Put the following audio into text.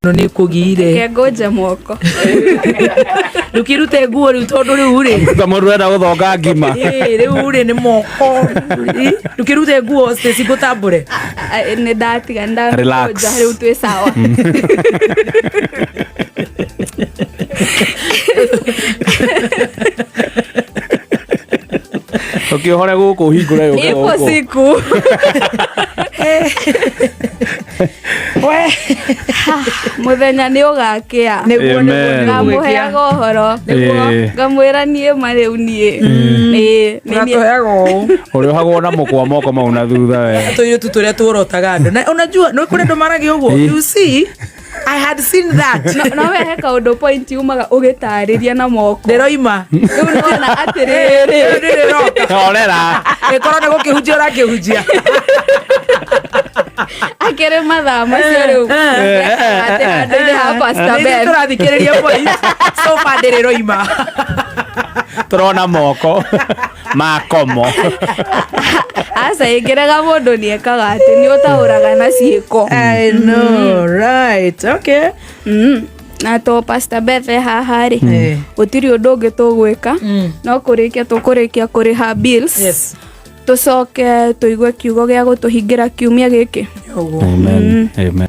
no nä kå gire kengoje moko rä kä rute nguo rä u tondå rä u rä ta må ndå enda gå thonga ngima rä u rä nä moko rä kä rute nguo ngå tambå re nä ndatiga Relax. rä u twä sawa å kä hore gå kå hingå re ipo siku muthenya nä å gakä a Amen. ngamå heaga å horo ngamwä ra niä ma rä u niä ratåheaga å å rä å hagwo na må kwa moko mau na thutha we tå irä tu tå rä a tå rotaga andå na unajua nä kå rä andå maragä å guo you see I had seen that no wehe kaå ndå point umaga å gä tarä ria na moko ndä roima rä u nona atä rä rä rä roka horera nä korwo nä gå kä hunjia å rakä hunjia akä rä mathaa macio rä u atä handå-inä ha Pastor Ben. tå rathikä rä ria sofa ndä rä roima tå rona moko makomo aca ä ngä rega må ndå nä ekaga atä nä å taå raga na ciä ko I know, right, okay. na to Pastor Beth haha rä Eh. gå tirä å ndå å ngä tå gwä ka no kå rä kia tå kå rä kia kå rä ha Yes. tå coke tå igue kiugo gä a gå tå hingä ra kiumia gä kä Yoguo. amen amen